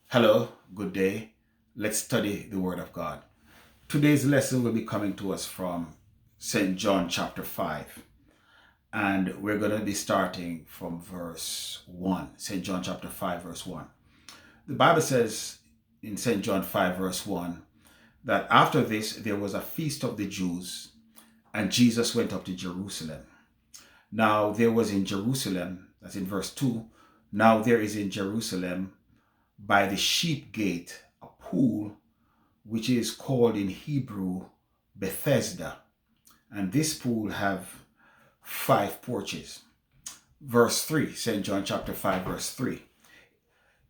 Hello, good day. Let's study the Word of God. Today's lesson will be coming to us from St. John chapter 5, and we're going to be starting from verse 1. St. John chapter 5, verse 1. The Bible says in St. John 5, verse 1, that after this there was a feast of the Jews, and Jesus went up to Jerusalem. Now there was in Jerusalem, that's in verse 2, now there is in Jerusalem by the sheep gate a pool which is called in Hebrew Bethesda, and this pool have 5 porches. Verse 3, St. John chapter 5, verse 3.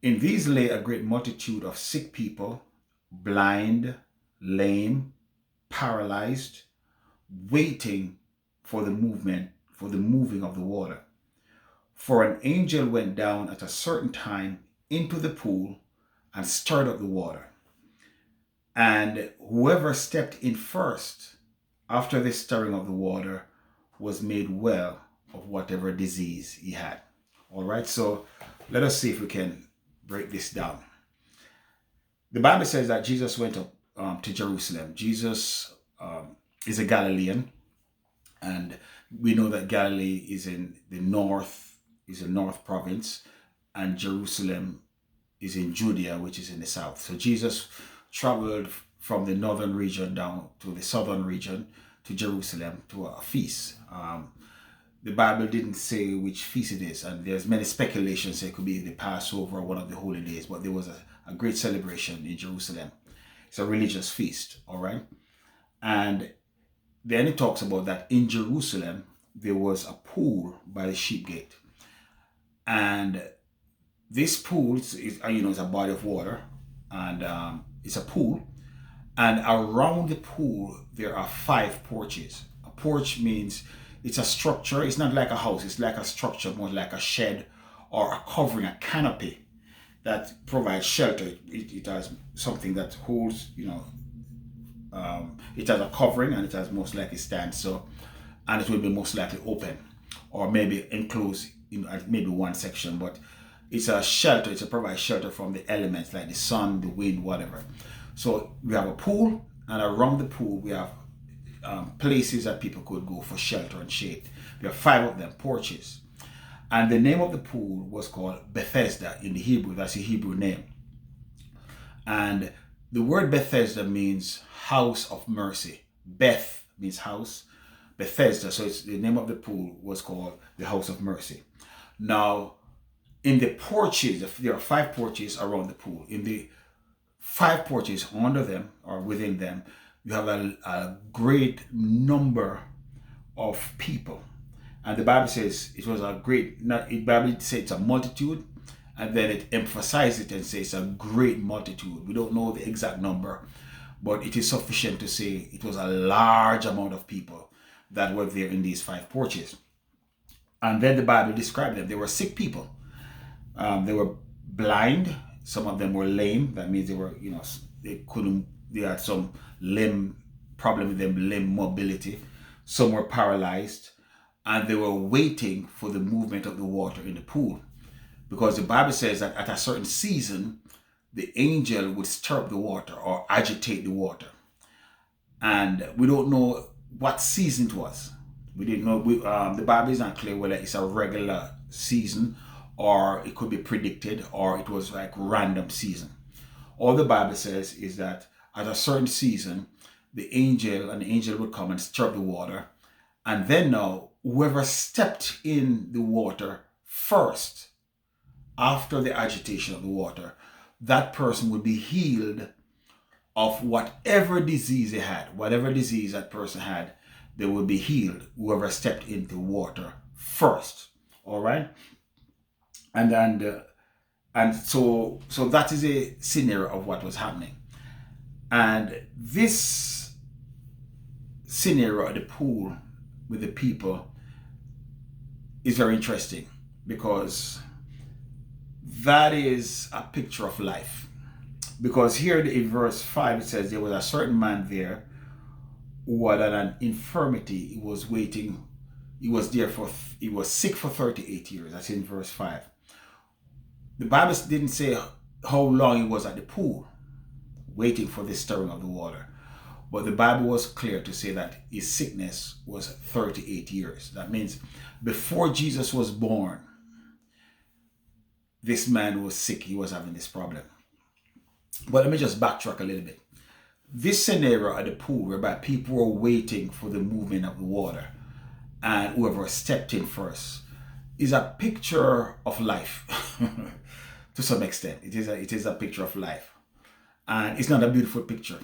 In these lay a great multitude of sick people, blind, lame, paralyzed, waiting for the moving of the water. For an angel went down at a certain time into the pool and stirred up the water. And whoever stepped in first after the stirring of the water was made well of whatever disease he had. All right, so let us see if we can break this down. The Bible says that Jesus went up to Jerusalem. Jesus is a Galilean, and we know that Galilee is in the north, is a north province, and Jerusalem is in Judea, which is in the south. So Jesus traveled from the northern region down to the southern region to Jerusalem to a feast. The Bible didn't say which feast it is, and there's many speculations. It could be the Passover or one of the holy days, but there was a great celebration in Jerusalem. It's a religious feast, all right? And then it talks about that in Jerusalem, there was a pool by the sheep gate. And this pool is it's a body of water, and it's a pool. And around the pool, there are 5 porches. A porch means it's a structure. It's not like a house. It's like a structure, more like a shed or a covering, a canopy that provides shelter. It has something that holds, it has a covering, and it has most likely stand. So, and it will be most likely open or maybe enclosed in maybe one section, but it's a shelter. It's a provide shelter from the elements like the sun, the wind, whatever. So we have a pool, and around the pool we have places that people could go for shelter and shade. We have 5 of them, porches. And the name of the pool was called Bethesda in the Hebrew. That's the Hebrew name. And the word Bethesda means house of mercy. Beth means house. Bethesda, so it's the name of the pool was called the house of mercy. Now, in the porches, there are 5 porches around the pool. In the 5 porches under them or within them, you have a great number of people. And the Bible says it was a great, the Bible says it's a multitude, and then it emphasizes it and says it's a great multitude. We don't know the exact number, but it is sufficient to say it was a large amount of people that were there in these 5 porches. And then the Bible described them. They were sick people. They were blind. Some of them were lame. That means they were, they had some limb problem with them, limb mobility. Some were paralyzed, and they were waiting for the movement of the water in the pool. Because the Bible says that at a certain season, the angel would stir up the water or agitate the water. And we don't know what season it was. We didn't know. The Bible is not clear whether it's a regular season or it could be predicted or it was like random season. All the Bible says is that at a certain season, the angel would come and stir up the water. And then now, whoever stepped in the water first, after the agitation of the water, that person would be healed of whatever disease they had. Whatever disease that person had, they would be healed. Whoever stepped into the water first. All right? And so that is a scenario of what was happening. And this scenario at the pool with the people is very interesting, because that is a picture of life. Because here in verse 5 it says there was a certain man there who had an infirmity. He was waiting. He was sick for 38 years. That's in verse 5. The Bible didn't say how long he was at the pool, waiting for the stirring of the water. But the Bible was clear to say that his sickness was 38 years. That means before Jesus was born, this man was sick. He was having this problem. But let me just backtrack a little bit. This scenario at the pool, whereby people were waiting for the movement of the water, and whoever stepped in first, is a picture of life. To some extent, it is a picture of life, and it's not a beautiful picture,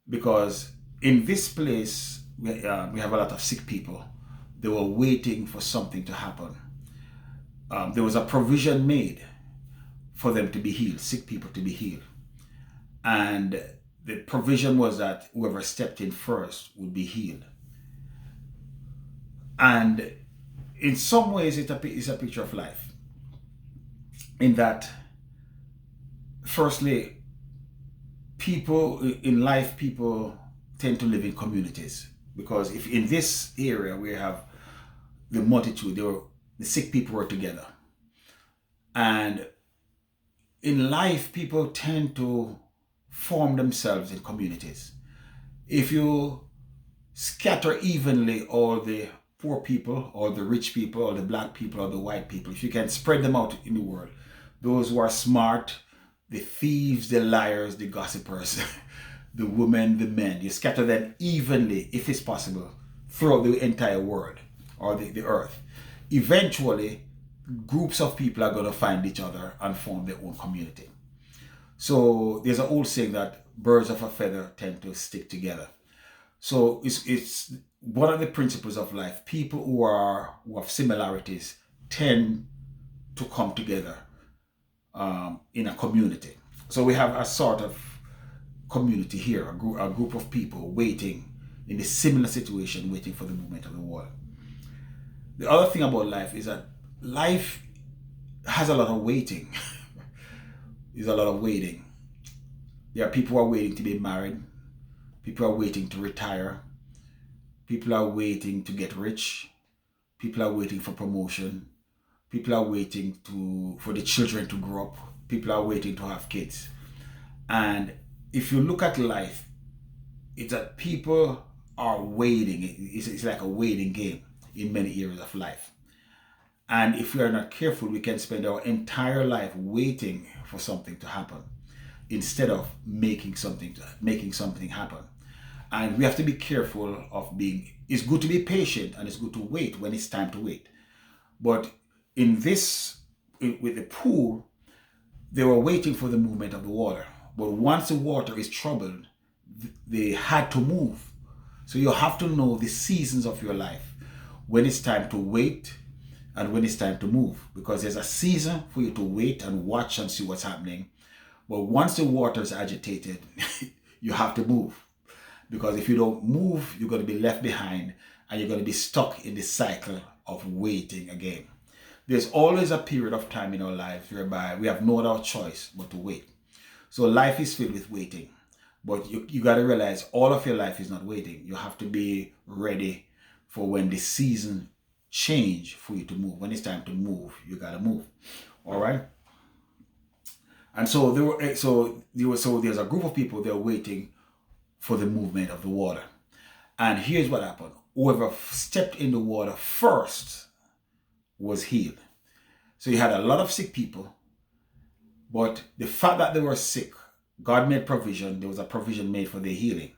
because in this place we have a lot of sick people. They were waiting for something to happen. There was a provision made for them to be healed, sick people to be healed, and the provision was that whoever stepped in first would be healed. And in some ways, it's a picture of life. In that, firstly, people in life, people tend to live in communities. Because if in this area we have the multitude, the sick people were together. And in life, people tend to form themselves in communities. If you scatter evenly all the poor people, or the rich people, or the black people, or the white people, if you can spread them out in the world, those who are smart, the thieves, the liars, the gossipers, the women, the men, you scatter them evenly, if it's possible, throughout the entire world, or the earth. Eventually, groups of people are going to find each other and form their own community. So there's an old saying that birds of a feather tend to stick together. So it's one of the principles of life. People who have similarities tend to come together in a community. So we have a sort of community here, a group of people waiting in a similar situation, waiting for the movement of the water. The other thing about life is that life has a lot of waiting. There's a lot of waiting. There are people who are waiting to be married. People are waiting to retire. People are waiting to get rich. People are waiting for promotion. People are waiting for the children to grow up. People are waiting to have kids. And if you look at life, it's that people are waiting. It's like a waiting game in many areas of life. And if we are not careful, we can spend our entire life waiting for something to happen instead of making something happen. And we have to be careful of it's good to be patient, and it's good to wait when it's time to wait. But with the pool, they were waiting for the movement of the water. But once the water is troubled, they had to move. So you have to know the seasons of your life, when it's time to wait and when it's time to move, because there's a season for you to wait and watch and see what's happening. But once the water is agitated, you have to move, because if you don't move, you're going to be left behind and you're going to be stuck in the cycle of waiting again. There's always a period of time in our lives whereby we have no other choice but to wait. So life is filled with waiting, but you got to realize all of your life is not waiting. You have to be ready for when the season change for you to move. When it's time to move, you got to move. All right. And so there's a group of people, they're waiting for the movement of the water. And here's what happened. Whoever stepped in the water first was healed. So you had a lot of sick people, but the fact that they were sick, God made provision. There was a provision made for their healing.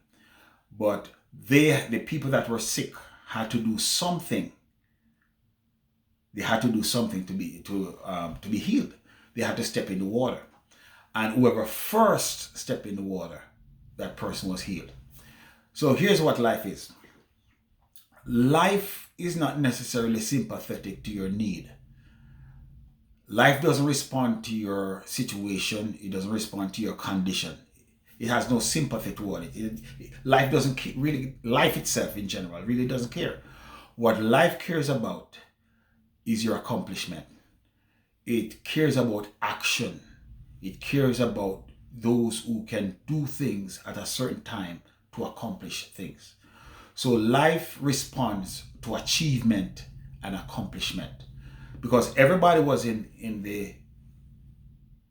But the people that were sick had to do something. They had to do something to be healed. They had to step in the water. And whoever first stepped in the water, that person was healed. So here's what life is. Life is not necessarily sympathetic to your need. Life doesn't respond to your situation. It doesn't respond to your condition. It has no sympathy toward it. Life doesn't really, life itself in general really doesn't care. What life cares about is your accomplishment. It cares about action. It cares about those who can do things at a certain time to accomplish things. So life responds to achievement and accomplishment, because everybody was in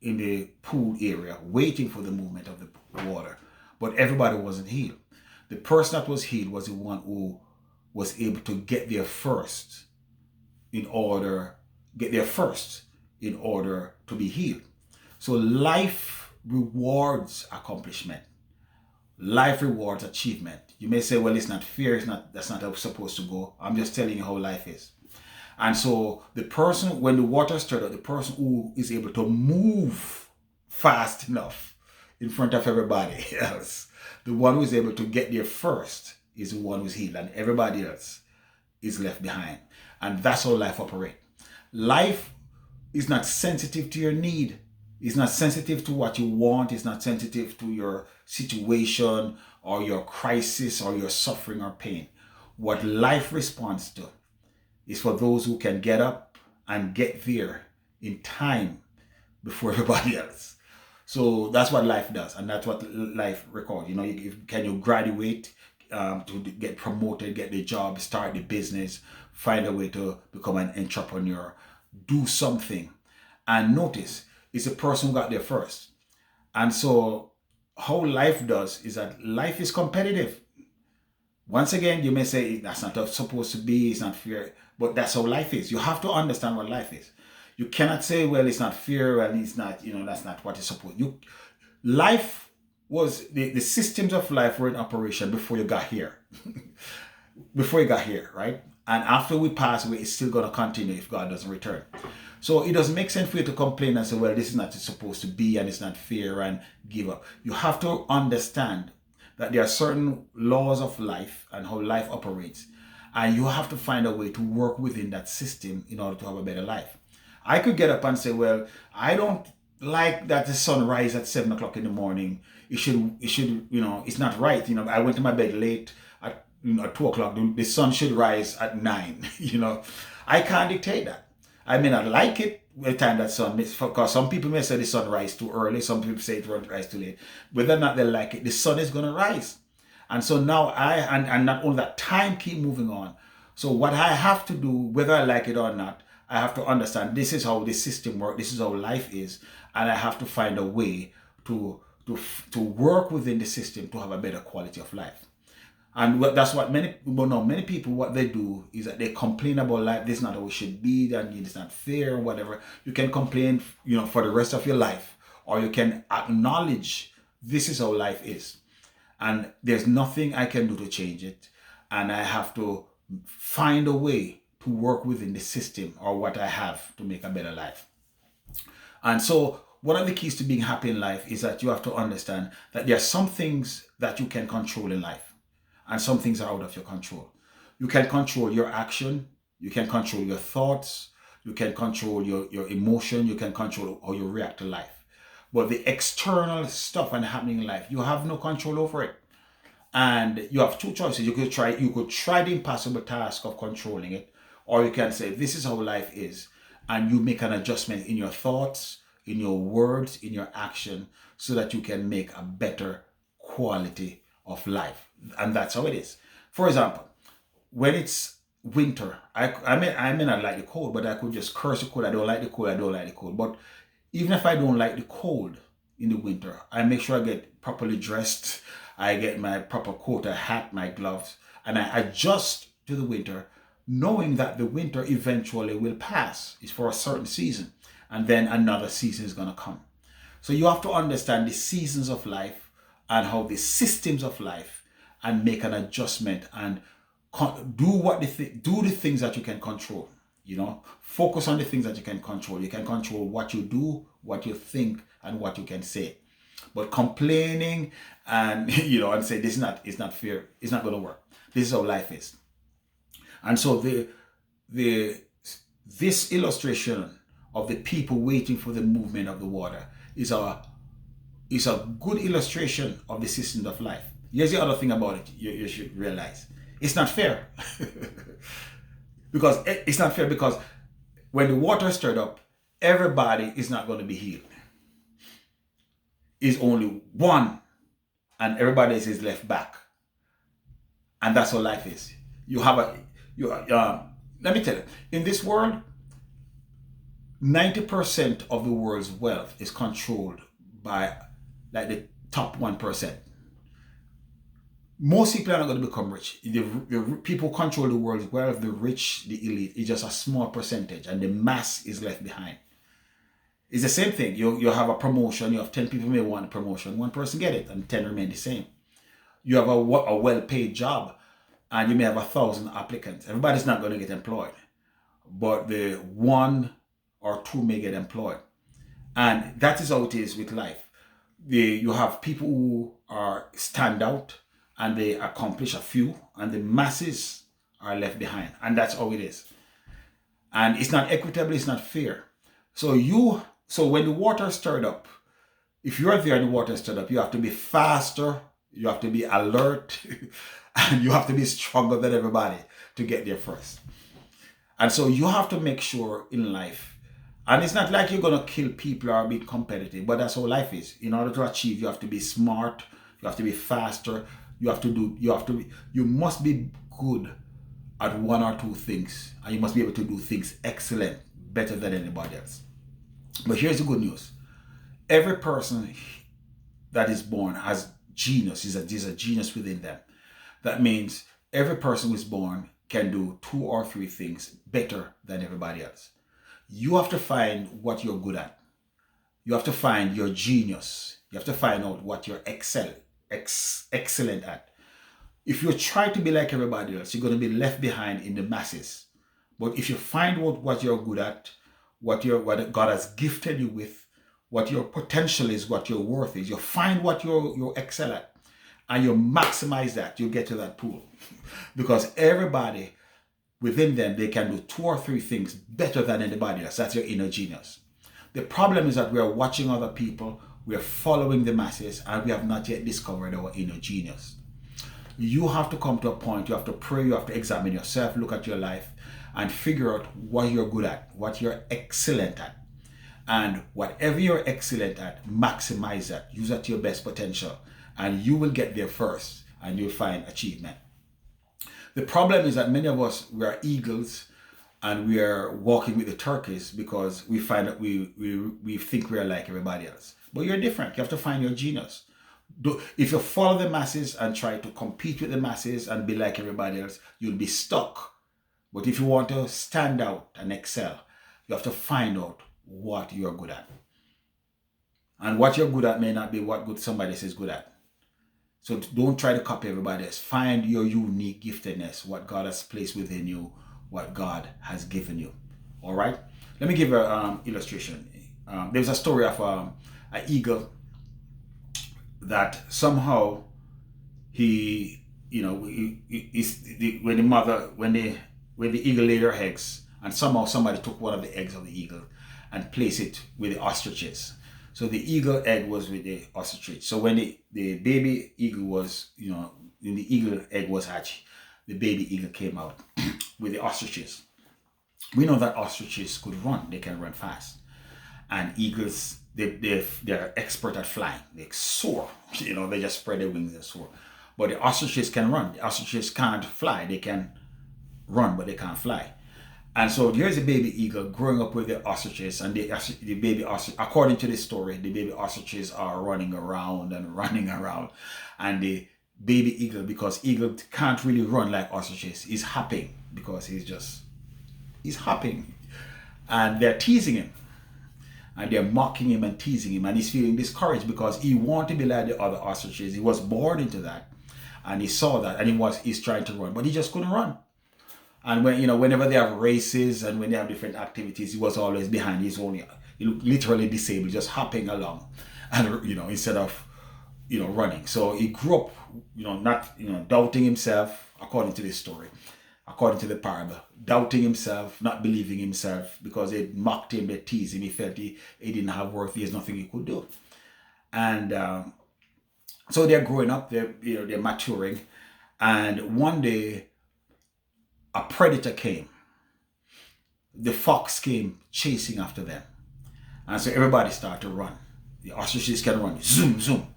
in the pool area waiting for the movement of the water, but everybody wasn't healed. The person that was healed was the one who was able to get there first in order to be healed. So life rewards accomplishment. Life rewards achievement. You may say, well, it's not fair, that's not how it's supposed to go. I'm just telling you how life is. And so the person, when the water stirred up, the person who is able to move fast enough in front of everybody else, the one who is able to get there first is the one who's healed, and everybody else is left behind. And that's how life operates. Life is not sensitive to your need. It's not sensitive to what you want. It's not sensitive to your situation or your crisis or your suffering or pain. What life responds to is for those who can get up and get there in time before everybody else. So that's what life does, and that's what life records. You know, can you graduate to get promoted, get the job, start the business, find a way to become an entrepreneur, do something. And notice, it's the person who got there first. And so how life does is that life is competitive. Once again, you may say that's not how it's supposed to be, it's not fair, but that's how life is. You have to understand what life is. You cannot say, well, it's not fair and it's not, that's not what it's supposed to. Life was, the systems of life were in operation before you got here. Before you got here, right? And after we pass away, it's still going to continue if God doesn't return. So it doesn't make sense for you to complain and say, well, this is not supposed to be and it's not fair, and give up. You have to understand that there are certain laws of life and how life operates. And you have to find a way to work within that system in order to have a better life. I could get up and say, well, I don't like that the sun rises at 7 o'clock in the morning. It should, it's not right. I went to my bed late at 2 o'clock. The sun should rise at 9. I can't dictate that. I may not like it the time that sun, because some people may say the sun rises too early. Some people say it rises too late. Whether or not they like it, the sun is going to rise. And so now and not only that, time keep moving on. So what I have to do, whether I like it or not, I have to understand this is how the system works. This is how life is. And I have to find a way to work within the system to have a better quality of life. And that's what many people, what they do is that they complain about life. This is not how it should be, and it's not fair, or whatever. You can complain, for the rest of your life, or you can acknowledge this is how life is. And there's nothing I can do to change it. And I have to find a way to work within the system or what I have to make a better life. And so one of the keys to being happy in life is that you have to understand that there are some things that you can control in life, and some things are out of your control. You can control your action. You can control your thoughts. You can control your emotion. You can control how you react to life. But the external stuff and happening in life, you have no control over it. And you have two choices. You could try the impossible task of controlling it, or you can say, this is how life is. And you make an adjustment in your thoughts, in your words, in your action, so that you can make a better quality of life. And that's how it is. For example, when it's winter, I may not like the cold, but I could just curse the cold. I don't like the cold. But even if I don't like the cold in the winter, I make sure I get properly dressed. I get my proper coat, a hat, my gloves, and I adjust to the winter, knowing that the winter eventually will pass. It's for a certain season, and then another season is going to come. So you have to understand the seasons of life and how the systems of life, and make an adjustment and do the things that you can control. Focus on the things that you can control. You can control what you do, what you think, and what you can say. But complaining and and say it's not fair, it's not going to work. This is how life is. And so this illustration of the people waiting for the movement of the water is a good illustration of the system of life. Here's the other thing about it you should realize. It's not fair. Because it's not fair because when the water is stirred up, everybody is not going to be healed. It's only one, and everybody is left back. And that's how life is. Let me tell you, in this world, 90% of the world's wealth is controlled by like the top 1%. Most people are not going to become rich. The people control the world's wealth, the rich, the elite. It's just a small percentage, and the mass is left behind. It's the same thing. You have a promotion, you have 10 people may want a promotion, one person get it, and 10 remain the same. You have a well-paid job, and you may have 1,000 applicants. Everybody's not going to get employed, but the 1 or 2 may get employed. And that is how it is with life. You have people who are stand out, and they accomplish a few, and the masses are left behind. And that's how it is. And it's not equitable, it's not fair. So when the water stirred up, if you're there and the water stirred up, you have to be faster, you have to be alert, and you have to be stronger than everybody to get there first. And so you have to make sure in life, and it's not like you're going to kill people or be competitive, but that's how life is. In order to achieve, you have to be smart, you have to be faster, you must be good at 1 or 2 things, and you must be able to do things excellent, better than anybody else. But here's the good news. Every person that is born has genius. There's a genius within them. That means every person who is born can do 2 or 3 things better than everybody else. You have to find what you're good at. You have to find your genius. You have to find out what you're excellent at. If you try to be like everybody else, you're going to be left behind in the masses. But if you find out what you're good at, what God has gifted you with, what your potential is, what your worth is, you find what you're excel at, and you maximize that, you get to that pool. Because everybody within them, they can do 2 or 3 things better than anybody else. That's your inner genius. The problem is that we are watching other people, we are following the masses, and we have not yet discovered our inner genius. You have to come to a point, you have to pray, you have to examine yourself, look at your life, and figure out what you're good at, what you're excellent at. And whatever you're excellent at, maximize that. Use that to your best potential. And you will get there first, and you'll find achievement. The problem is that many of us, we are eagles, and we are walking with the turkeys because we find that we think we are like everybody else. But you're different. You have to find your genius. If you follow the masses and try to compete with the masses and be like everybody else, you'll be stuck. But if you want to stand out and excel, you have to find out what you're good at. And what you're good at may not be what somebody else is good at. So don't try to copy everybody else. Find your unique giftedness, what God has placed within you, what God has given you. All right? Let me give an illustration. There's a story of an eagle that somehow when the eagle laid her eggs, and somehow somebody took one of the eggs of the eagle and placed it with the ostriches. So the eagle egg was with the ostrich. So when the baby eagle was, when the eagle egg was hatched, the baby eagle came out with the ostriches. We know that ostriches could run. They can run fast. And eagles, they're expert at flying. They soar. They just spread their wings and soar. But the ostriches can run. The ostriches can't fly. They can run, but they can't fly. And so here's a baby eagle growing up with the ostriches, and the baby ostrich, according to this story, the baby ostriches are running around, and the baby eagle, because eagle can't really run like ostriches, is hopping because he's hopping, and they're teasing him, and they're mocking him and teasing him, and he's feeling discouraged because he wanted to be like the other ostriches. He was born into that, and he saw that, and he's trying to run, but he just couldn't run. And whenever they have races and when they have different activities, he was always behind. He's only literally disabled, just hopping along, and instead of running. So he grew up, not doubting himself, according to this story, according to the parable, doubting himself, not believing himself, because they mocked him, they teased him. He felt he didn't have worth. There's nothing he could do. And so they're growing up. They're maturing, and one day, a predator came. The fox came chasing after them. And so everybody started to run. The ostriches can run, zoom, zoom.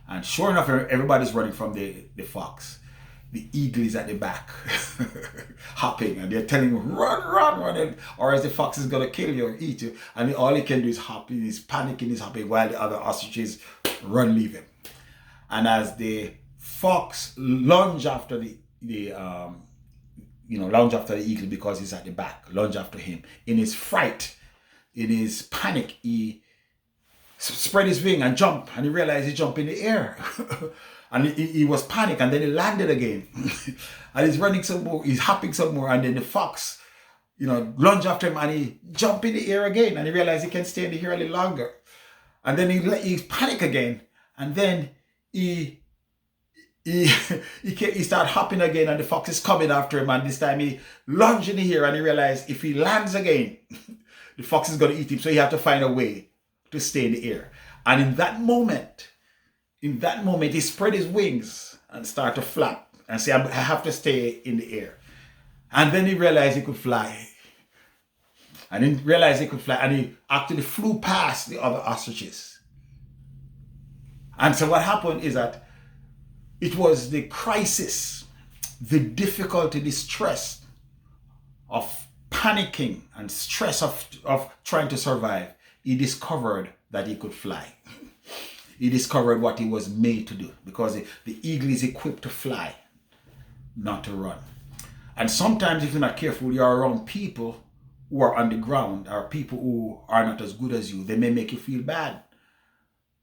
And sure enough, everybody's running from the fox. the eagle is at the back hopping, and they're telling him run, run, run, or else the fox is gonna kill you or eat you, and all he can do is hopping, he's panicking, he's hopping, while the other ostriches run, leave him. And as the fox lunge after the lunge after the eagle, because he's at the back, lunge after him, in his fright, in his panic, he spread his wing and jump, and he realized he jumped in the air. And he was panicked, and then he landed again. And he's running some more, he's hopping some more, and then the fox, lunge after him, and he jump in the air again, and he realized he can stay in the air a little longer. And then he panic again, and then he start hopping again, and the fox is coming after him, and this time he lunge in the air, and he realized if he lands again, the fox is going to eat him, so he have to find a way to stay in the air. And in that moment, he spread his wings and start to flap and say, I have to stay in the air. And then he realized he could fly. And he actually flew past the other ostriches. And so what happened is that it was the crisis, the difficulty, the stress of panicking and stress of trying to survive. He discovered that he could fly. He discovered what he was made to do, because the eagle is equipped to fly, not to run. And sometimes if you're not careful, you're around people who are on the ground, or people who are not as good as you. They may make you feel bad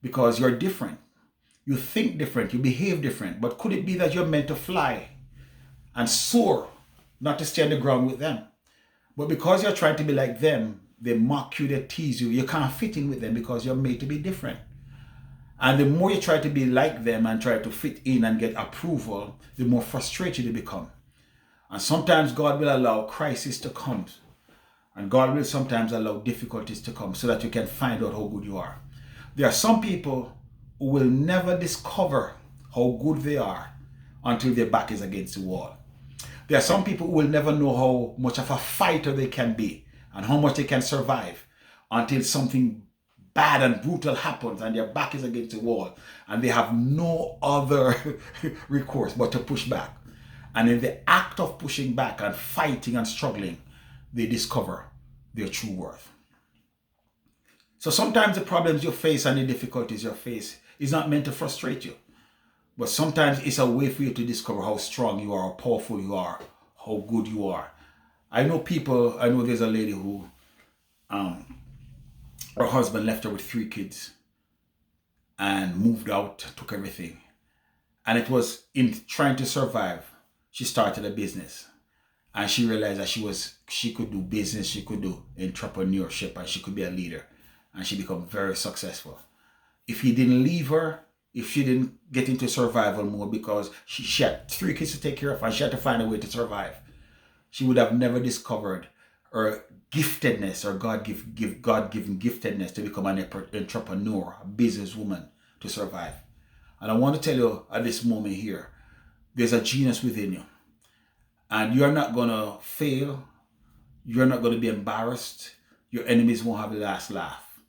because you're different. You think different, you behave different. But could it be that you're meant to fly and soar, not to stay on the ground with them? But because you're trying to be like them, they mock you, they tease you. You can't fit in with them because you're made to be different. And the more you try to be like them and try to fit in and get approval, the more frustrated you become. And sometimes God will allow crisis to come. And God will sometimes allow difficulties to come so that you can find out how good you are. There are some people who will never discover how good they are until their back is against the wall. There are some people who will never know how much of a fighter they can be and how much they can survive until something bad and brutal happens and their back is against the wall and they have no other recourse but to push back. And in the act of pushing back and fighting and struggling, they discover their true worth. So sometimes the problems you face and the difficulties you face is not meant to frustrate you. But sometimes it's a way for you to discover how strong you are, how powerful you are, how good you are. I know there's a lady who, her husband left her with 3 kids and moved out, took everything. And it was in trying to survive, she started a business. And she realized that she could do business, she could do entrepreneurship, and she could be a leader. And she became very successful. If he didn't leave her, if she didn't get into survival mode because she had 3 kids to take care of and she had to find a way to survive, she would have never discovered her giftedness or God-given giftedness to become an entrepreneur, a businesswoman to survive. And I want to tell you at this moment here, there's a genius within you. And you're not going to fail. You're not going to be embarrassed. Your enemies won't have the last laugh.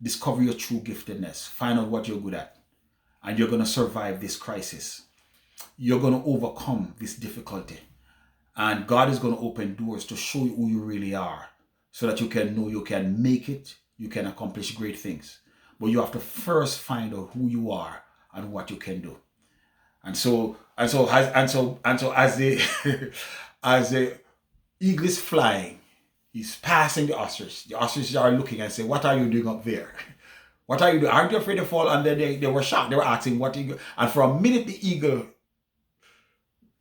Discover your true giftedness. Find out what you're good at. And you're going to survive this crisis. You're going to overcome this difficulty. And God is going to open doors to show you who you really are so that you can know you can make it, you can accomplish great things. But you have to first find out who you are and what you can do. And so as the as the eagle is flying, he's passing the ostrich. The ostriches are looking and say, "What are you doing up there? What are you doing? Aren't you afraid to fall?" And then they were shocked. They were asking, "What eagle?" And for a minute, the eagle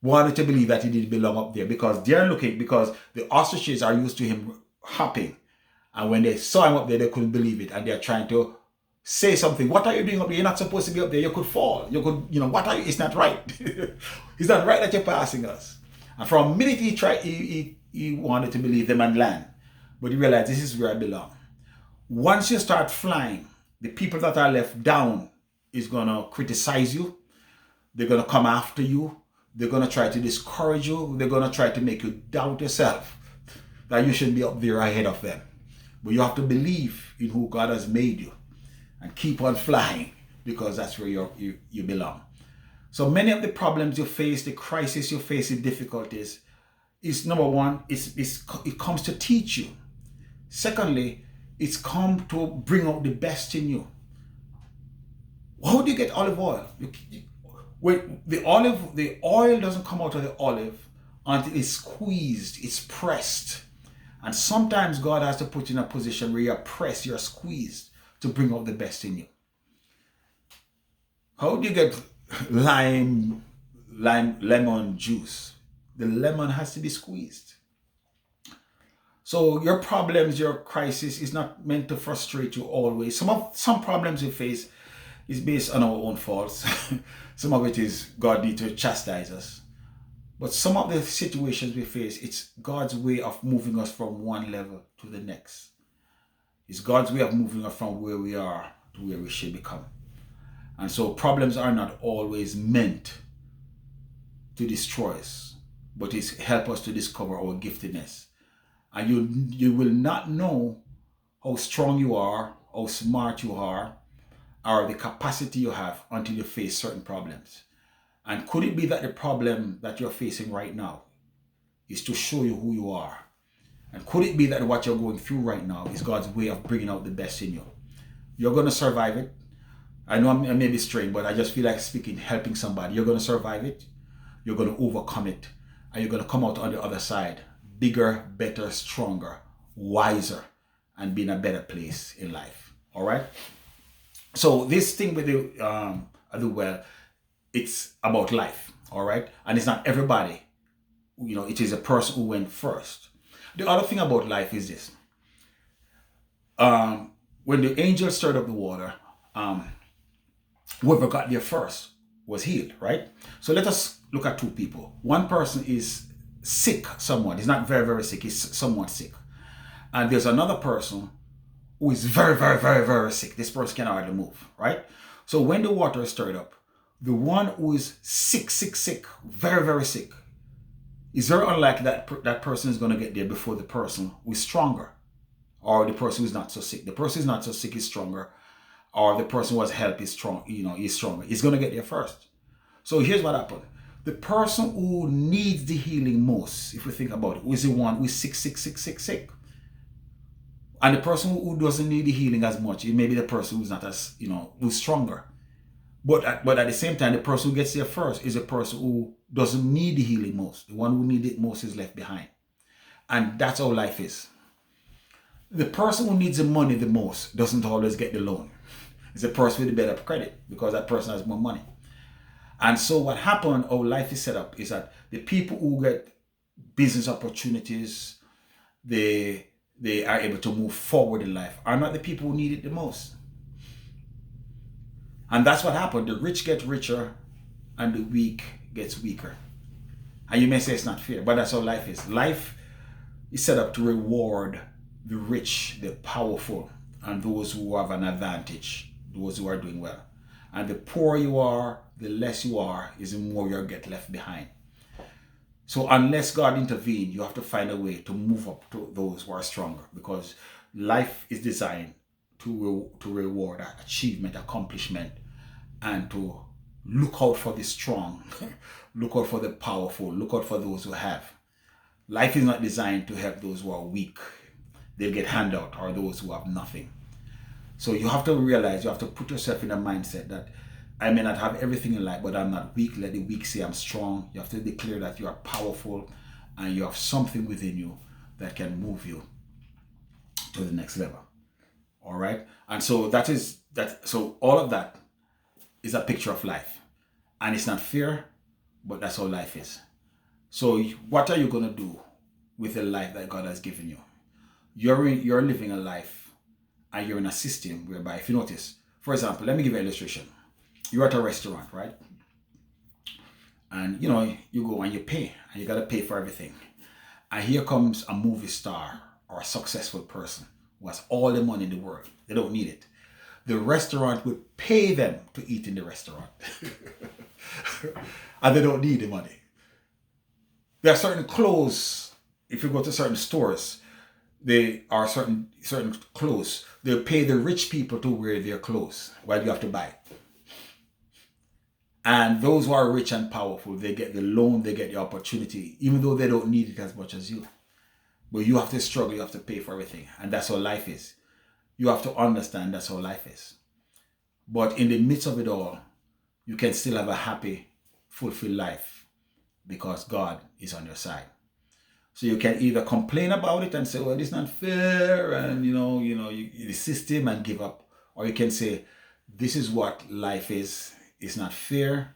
wanted to believe that he didn't belong up there because the ostriches are used to him hopping. And when they saw him up there, they couldn't believe it. And they're trying to say something. "What are you doing up there? You're not supposed to be up there. You could fall. You could, what are you? It's not right. It's not right that you're passing us." And for a minute, he wanted to believe them and land. But he realized this is where I belong. Once you start flying, the people that are left down is going to criticize you. They're going to come after you. They're going to try to discourage you. They're going to try to make you doubt yourself that you should be up there ahead of them. But you have to believe in who God has made you and keep on flying because that's where you belong. So many of the problems you face, the crisis you face, the difficulties, is number one, it comes to teach you. Secondly, it's come to bring out the best in you. How do you get olive oil? The oil doesn't come out of the olive until it's squeezed, it's pressed. And sometimes God has to put you in a position where you're pressed, you're squeezed to bring out the best in you. How do you get lemon juice? The lemon has to be squeezed. So your problems, your crisis is not meant to frustrate you always. Some problems you face is based on our own faults. Some of it is God need to chastise us. But some of the situations we face, it's God's way of moving us from one level to the next. It's God's way of moving us from where we are to where we should become. And so problems are not always meant to destroy us, but it's help us to discover our giftedness. And you will not know how strong you are, how smart you are, or the capacity you have until you face certain problems. And could it be that the problem that you're facing right now is to show you who you are? And could it be that what you're going through right now is God's way of bringing out the best in you? You're going to survive it. I know I may be strange, but I just feel like speaking, helping somebody. You're going to survive it. You're going to overcome it. And you're going to come out on the other side bigger, better, stronger, wiser, and be in a better place in life. All right? So this thing with the well, it's about life. All right? And it's not everybody. It is a person who went first. The other thing about life is this. When the angel stirred up the water, whoever got there first was healed, right? So let us look at two people. One person is sick, somewhat. He's not very, very sick. He's somewhat sick. And there's another person who is very, very, very, very sick. This person can hardly move, right? So when the water is stirred up, the one who is sick, very, very sick, it's very unlikely that person is going to get there before the person who is stronger, or the person who is not so sick. The person who is not so sick is stronger, or the person who has help is strong. Is stronger. He's going to get there first. So here's what happened. The person who needs the healing most, if we think about it, is the one who is sick. And the person who doesn't need the healing as much, it may be the person who's not as, who's stronger. But at the same time, the person who gets there first is the person who doesn't need the healing most. The one who needs it most is left behind. And that's how life is. The person who needs the money the most doesn't always get the loan. It's the person with the better credit because that person has more money. And so what happened, how life is set up, is that the people who get business opportunities, they are able to move forward in life, are not the people who need it the most. And that's what happened. The rich get richer and the weak gets weaker. And you may say it's not fair, but that's how life is. Life is set up to reward the rich, the powerful, and those who have an advantage, those who are doing well. And the poorer you are, the less you are, is the more you'll get left behind. So unless God intervenes, you have to find a way to move up to those who are stronger, because life is designed to reward achievement, accomplishment, and to look out for the strong, look out for the powerful, look out for those who have. Life is not designed to help those who are weak. They'll get handout, or those who have nothing. So you have to realize, you have to put yourself in a mindset that I may not have everything in life, but I'm not weak. Let the weak say I'm strong. You have to declare that you are powerful and you have something within you that can move you to the next level. All right. And so so all of that is a picture of life, and it's not fair, but that's how life is. So what are you going to do with the life that God has given you? You're living a life, and you're in a system whereby, if you notice, for example, let me give you an illustration. You're at a restaurant, right? And you go and you pay, and you got to pay for everything. And here comes a movie star or a successful person who has all the money in the world. They don't need it. The restaurant would pay them to eat in the restaurant. And they don't need the money. There are certain clothes, if you go to certain stores, there are certain clothes. They'll pay the rich people to wear their clothes while you have to buy it. And those who are rich and powerful, they get the loan, they get the opportunity, even though they don't need it as much as you. But you have to struggle, you have to pay for everything. And that's how life is. You have to understand that's how life is. But in the midst of it all, you can still have a happy, fulfilled life because God is on your side. So you can either complain about it and say, well, it's not fair, and the system, and give up. Or you can say, this is what life is. It's not fair.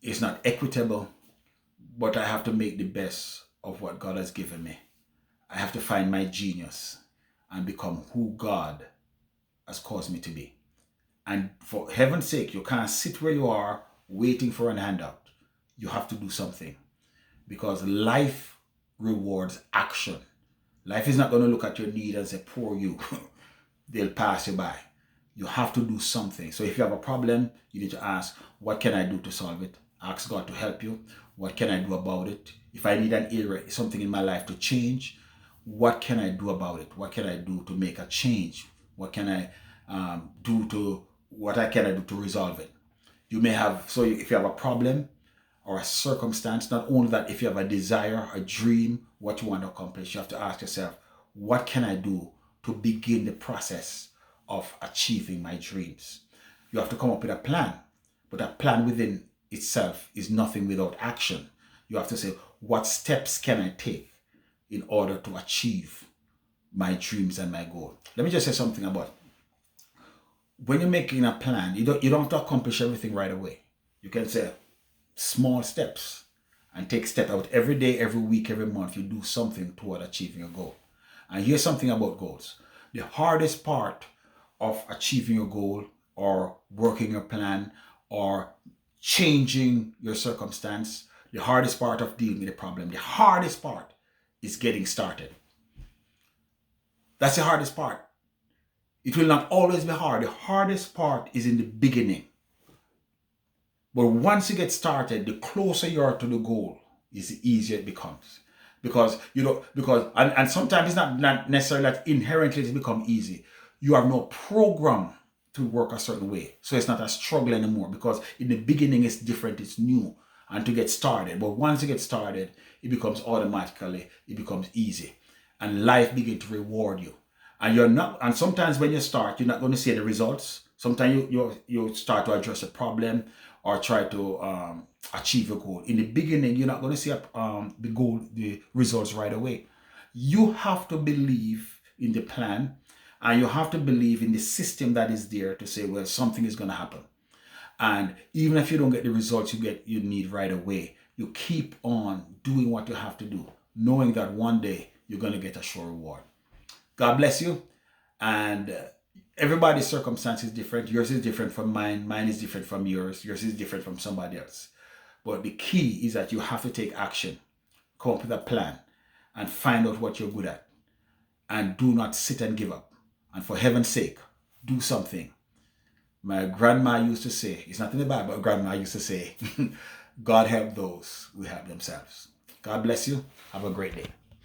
It's not equitable, but I have to make the best of what God has given me. I have to find my genius and become who God has caused me to be. And for heaven's sake, you can't sit where you are waiting for an handout. You have to do something, because life rewards action. Life is not going to look at your need and say, poor you. They'll pass you by. You have to do something. So if you have a problem, you need to ask, what can I do to solve it? Ask God to help you. What can I do about it? If I need an area, something in my life to change, what can I do about it? What can I do to make a change? What can I do to resolve it? You may have, so if you have a problem or a circumstance, not only that, if you have a desire, a dream, what you want to accomplish, you have to ask yourself, what can I do to begin the process of achieving my dreams? You have to come up with a plan, but a plan within itself is nothing without action. You have to say, what steps can I take in order to achieve my dreams and my goal? Let me just say something about when you're making a plan, you don't have to accomplish everything right away. You can say small steps and take steps out every day, every week, every month. You do something toward achieving a goal. And here's something about goals. The hardest part of achieving your goal or working your plan or changing your circumstance, the hardest part of dealing with the problem, the hardest part is getting started. That's the hardest part. It will not always be hard. The hardest part is in the beginning. But once you get started, the closer you are to the goal, is the easier it becomes. Because sometimes it's not necessarily that inherently it's become easy. You have no program to work a certain way. So it's not a struggle anymore, because in the beginning it's different, it's new, and to get started. But once you get started, it becomes easy. And life begins to reward you. And sometimes when you start, you're not going to see the results. Sometimes you start to address a problem or try to achieve a goal. In the beginning, you're not going to see the results right away. You have to believe in the plan, and you have to believe in the system that is there to say, well, something is going to happen. And even if you don't get the results you need right away, you keep on doing what you have to do, knowing that one day you're going to get a sure reward. God bless you. And everybody's circumstance is different. Yours is different from mine. Mine is different from yours. Yours is different from somebody else. But the key is that you have to take action, come up with a plan, and find out what you're good at. And do not sit and give up. And for heaven's sake, do something. My grandma used to say, it's not in the Bible, but grandma used to say, God help those who help themselves. God bless you. Have a great day.